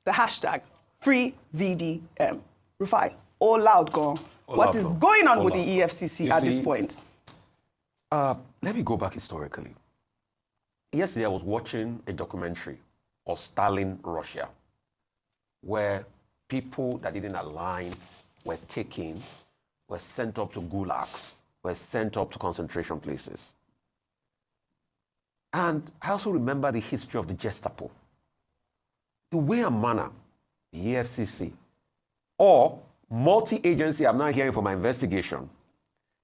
the hashtag #FreeVDM. Rufai, all loud, gone. What is going on with the EFCC at this point? Let me go back historically. Yesterday, I was watching a documentary of Stalin, Russia, where people that didn't align were taken, were sent up to gulags, were sent up to concentration places. And I also remember the history of the Gestapo. The way and manner, the EFCC, or multi-agency, I'm now hearing from my investigation,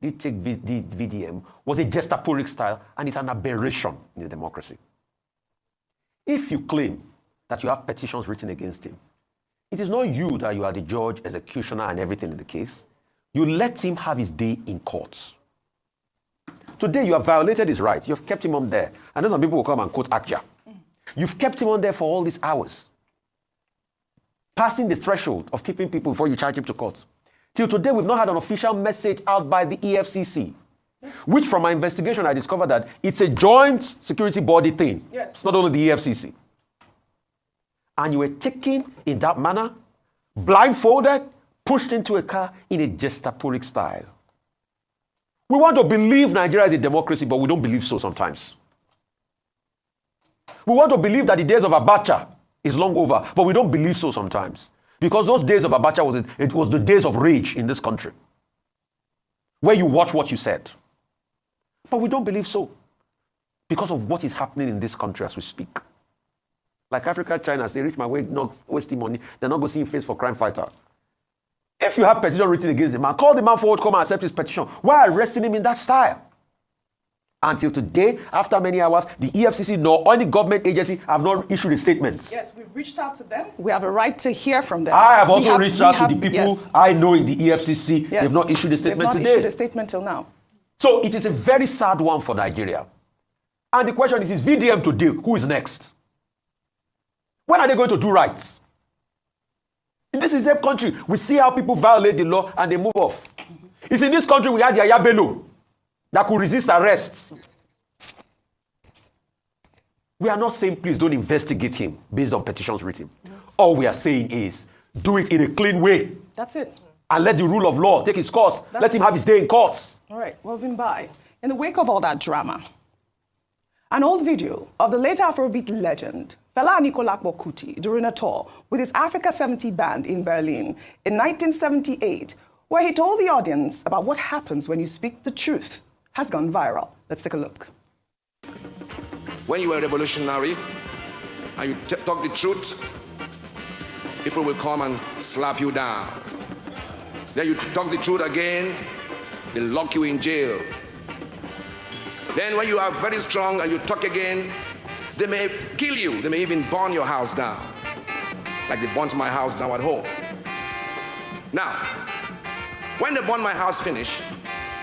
did take VDM, was a Gestaporic style, and it's an aberration in a democracy. If you claim that you have petitions written against him, it is not you that you are the judge, executioner, and everything in the case. You let him have his day in courts. Today, you have violated his rights. You've kept him on there. And then some people will come and quote Akja. You've kept him on there for all these hours, passing the threshold of keeping people before you charge him to court. Till today, we've not had an official message out by the EFCC, which from my investigation, I discovered that it's a joint security body thing. Yes. It's not only the EFCC. And you were taken in that manner, blindfolded, pushed into a car in a Gestaporic style. We want to believe Nigeria is a democracy, but we don't believe so sometimes. We want to believe that the days of Abacha is long over, but we don't believe so sometimes. Because those days of Abacha was the days of rage in this country, where you watch what you said. But we don't believe so, because of what is happening in this country as we speak. Like Africa, China, they reach my way, not wasting money. They're not going to see him face for crime fighter. If you have petition written against the man, call the man forward, come and accept his petition. Why arresting him in that style? Until today, after many hours, the EFCC nor any government agency have not issued a statement. Yes, we've reached out to them. We have a right to hear from them. I have also reached out to the people I know in the EFCC. Yes. They've not issued a statement today. They've not issued a statement till now. So it is a very sad one for Nigeria. And the question is VDM today, who is next? When are they going to do right? In this is a country, we see how people violate the law and they move off. It's in this country we had Yaya Bello that could resist arrest. We are not saying, please don't investigate him based on petitions written. All we are saying is, do it in a clean way. That's it. And let the rule of law take its course. Let him have his day in court. All right, moving by. In the wake of all that drama, an old video of the late Afrobeat legend, Fela Anikulapo Kuti, during a tour with his Africa 70 band in Berlin in 1978, where he told the audience about what happens when you speak the truth, has gone viral. Let's take a look. When you are revolutionary and you talk the truth, people will come and slap you down. Then you talk the truth again, they lock you in jail. Then when you are very strong and you talk again, they may kill you. They may even burn your house down, like they burnt my house down at home. Now, when they burn my house finish,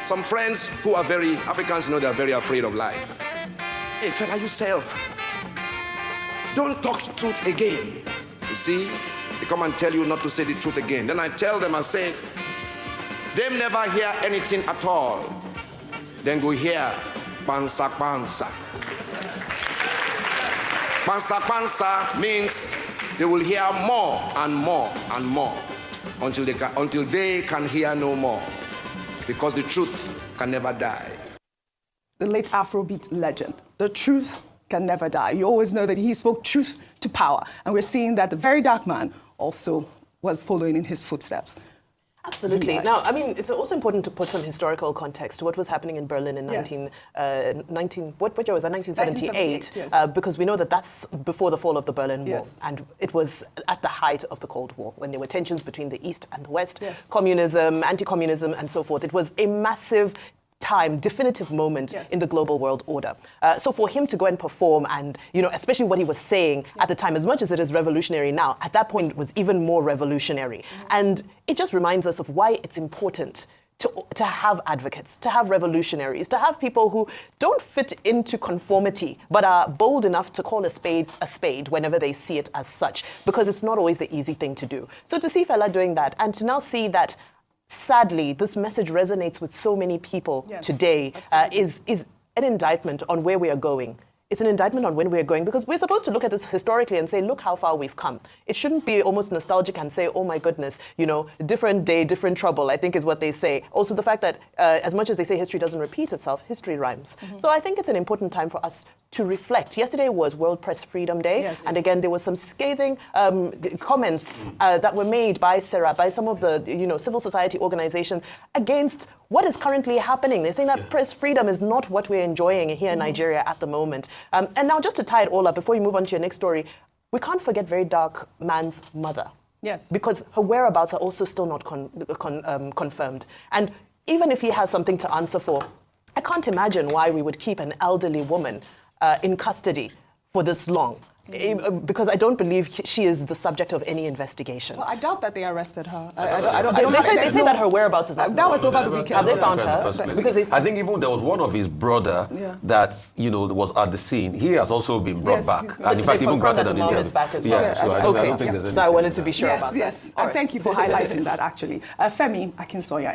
some friends who are very, Africans know they're very afraid of life. Hey, fella, yourself, don't talk the truth again. You see, they come and tell you not to say the truth again. Then I tell them, I say, them never hear anything at all. Then go hear, pansa pansa. Pansa pansa means they will hear more and more and more until they can hear no more, because the truth can never die. The late Afrobeat legend, the truth can never die. You always know that he spoke truth to power, and we're seeing that the Verydarkman also was following in his footsteps. Absolutely. Now, I mean, it's also important to put some historical context to what was happening in Berlin in Yes. 1978, yes. Because we know that that's before the fall of the Berlin Wall, Yes. and it was at the height of the Cold War, when there were tensions between the East and the West, Yes. communism, anti-communism, and so forth. It was a massive time, definitive moment Yes. in the global world order. So for him to go and perform and, you know, especially what he was saying at the time, as much as it is revolutionary now, at that point it was even more revolutionary. And it just reminds us of why it's important to have advocates, to have revolutionaries, to have people who don't fit into conformity, but are bold enough to call a spade whenever they see it as such, because it's not always the easy thing to do. So to see Fela doing that, and to now see that sadly, this message resonates with so many people today, is an indictment on where we are going it's an indictment on when we're going, because we're supposed to look at this historically and say, look how far we've come. It shouldn't be almost nostalgic and say, oh my goodness, you know, different day, different trouble, I think is what they say. Also the fact that as much as they say history doesn't repeat itself, history rhymes. So I think it's an important time for us to reflect. Yesterday was World Press Freedom Day. Yes. And again, there was some scathing comments that were made by Sarah, by some of the, you know, civil society organizations against what is currently happening. They're saying that press freedom is not what we're enjoying here in Nigeria at the moment. And now just to tie it all up, before you move on to your next story, we can't forget Verydarkman's mother. Yes. Because her whereabouts are also still not confirmed. And even if he has something to answer for, I can't imagine why we would keep an elderly woman in custody for this long. Because I don't believe she is the subject of any investigation. Well, I doubt that they arrested her. They say that her whereabouts is not that was over the weekend. Have they found her? Because I think even there was one of his brother that, you know, was at the scene. He has also been brought back. And in fact, even granted an interview. Back as well. Yeah, so I don't think there's anything. So I wanted to be sure about that. Yes, and thank you for highlighting that, actually. Femi Akinsoya.